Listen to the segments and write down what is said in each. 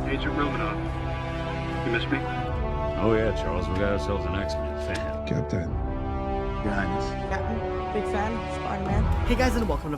Agent Romanoff. You miss me? Oh yeah, Charles, we got ourselves an X-Men fan. Captain. Your Highness. Captain, big fan, Spider-Man. Hey guys, and welcome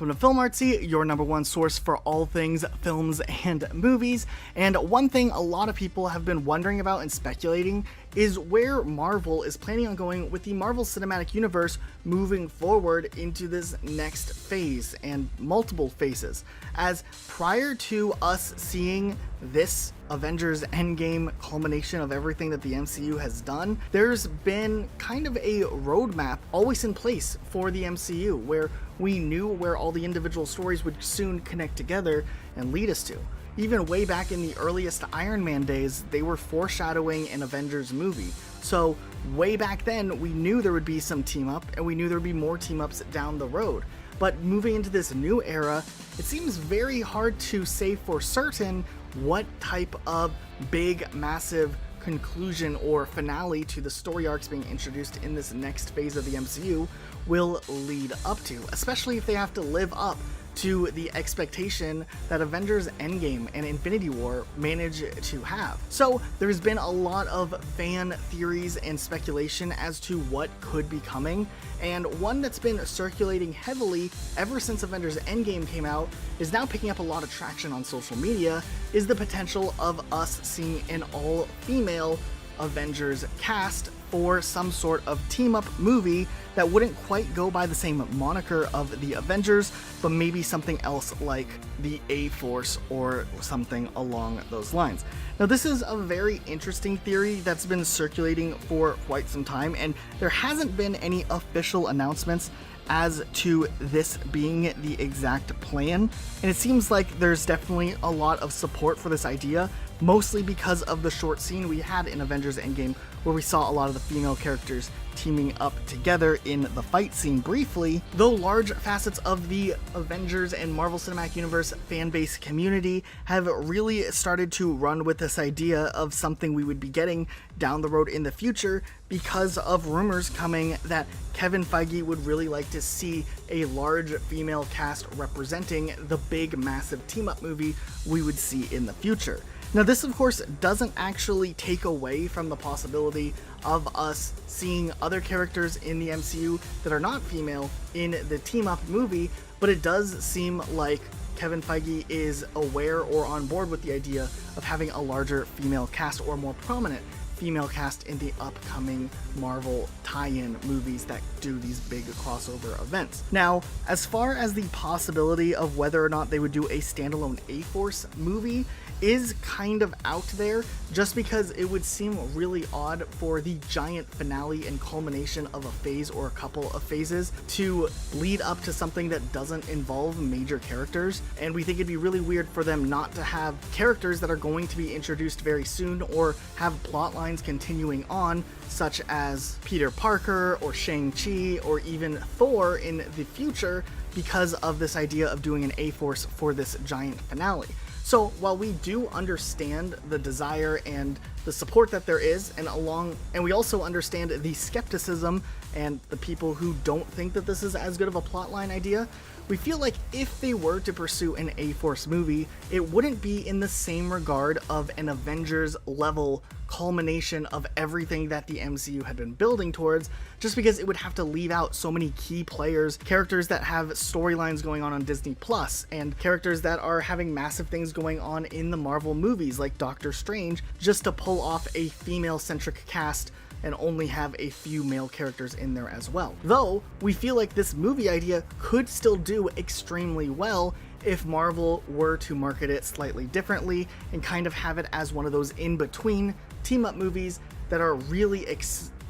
to Film Artsy, your number one source for all things films and movies. And one thing a lot of people have been wondering about and speculating is where Marvel is planning on going with the Marvel Cinematic Universe moving forward into this next phase and multiple phases. As prior to us seeing this Avengers Endgame culmination of everything that the MCU has done, there's been kind of a roadmap always in place for the MCU where we knew where all the individual stories would soon connect together and lead us to. Even way back in the earliest Iron Man days, they were foreshadowing an Avengers movie. So way back then, we knew there would be some team up, and we knew there would be more team ups down the road. But moving into this new era, it seems very hard to say for certain what type of big, massive conclusion or finale to the story arcs being introduced in this next phase of the MCU will lead up to, especially if they have to live up to the expectation that Avengers Endgame and Infinity War managed to have. So there's been a lot of fan theories and speculation as to what could be coming, and one that's been circulating heavily ever since Avengers Endgame came out is now picking up a lot of traction on social media is the potential of us seeing an all-female Avengers cast for some sort of team-up movie that wouldn't quite go by the same moniker of the Avengers, but maybe something else like the A-Force or something along those lines. Now, this is a very interesting theory that's been circulating for quite some time, and there hasn't been any official announcements as to this being the exact plan, and it seems like there's definitely a lot of support for this idea, mostly because of the short scene we had in Avengers Endgame where we saw a lot of the female characters teaming up together in the fight scene briefly. Though large facets of the Avengers and Marvel Cinematic Universe fanbase community have really started to run with this idea of something we would be getting down the road in the future because of rumors coming that Kevin Feige would really like to see a large female cast representing the big massive team-up movie we would see in the future. Now, this of course doesn't actually take away from the possibility of us seeing other characters in the MCU that are not female in the team-up movie, but it does seem like Kevin Feige is aware or on board with the idea of having a larger female cast or more prominent female cast in the upcoming Marvel tie-in movies that do these big crossover events. Now, as far as the possibility of whether or not they would do a standalone A-Force movie is kind of out there, just because it would seem really odd for the giant finale and culmination of a phase or a couple of phases to lead up to something that doesn't involve major characters, and we think it'd be really weird for them not to have characters that are going to be introduced very soon or have plot lines continuing on, such as Peter Parker or Shang-Chi or even Thor in the future, because of this idea of doing an A-Force for this giant finale. So while we do understand the desire and the support that there is, and we also understand the skepticism and the people who don't think that this is as good of a plotline idea, we feel like if they were to pursue an A-Force movie, it wouldn't be in the same regard of an Avengers level culmination of everything that the MCU had been building towards, just because it would have to leave out so many key players, characters that have storylines going on Disney Plus, and characters that are having massive things going on in the Marvel movies like Doctor Strange, just to pull off a female-centric cast and only have a few male characters in there as well. Though, we feel like this movie idea could still do extremely well if Marvel were to market it slightly differently and kind of have it as one of those in-between team-up movies that are really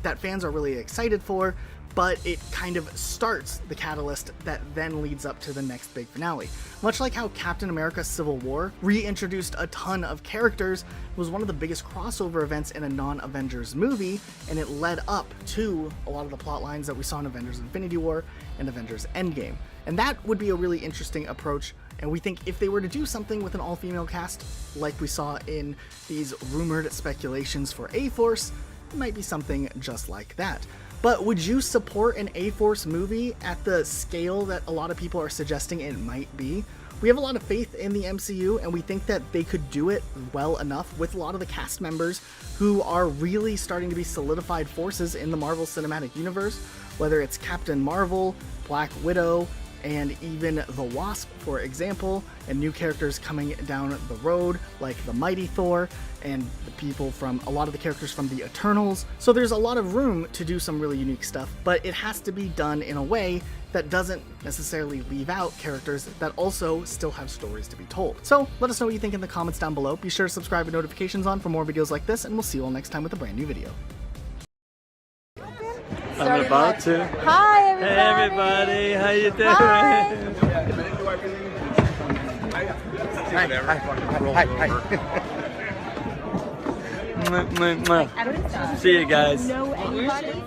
that fans are really excited for, but it kind of starts the catalyst that then leads up to the next big finale. Much like how Captain America Civil War reintroduced a ton of characters, was one of the biggest crossover events in a non-Avengers movie, and it led up to a lot of the plot lines that we saw in Avengers Infinity War and Avengers Endgame. And that would be a really interesting approach, and we think if they were to do something with an all-female cast, like we saw in these rumored speculations for A-Force, it might be something just like that. But would you support an A-Force movie at the scale that a lot of people are suggesting it might be? We have a lot of faith in the MCU, and we think that they could do it well enough with a lot of the cast members who are really starting to be solidified forces in the Marvel Cinematic Universe, whether it's Captain Marvel, Black Widow, and even the Wasp, for example, and new characters coming down the road like the Mighty Thor and the people from a lot of the characters from the Eternals. So there's a lot of room to do some really unique stuff, but it has to be done in a way that doesn't necessarily leave out characters that also still have stories to be told. So let us know what you think in the comments down below. Be sure to subscribe with notifications on for more videos like this, and we'll see you all next time with a brand new video. I'm about to. Hi, everybody. Hey, everybody. How you doing? Hi. See you guys. Know anybody?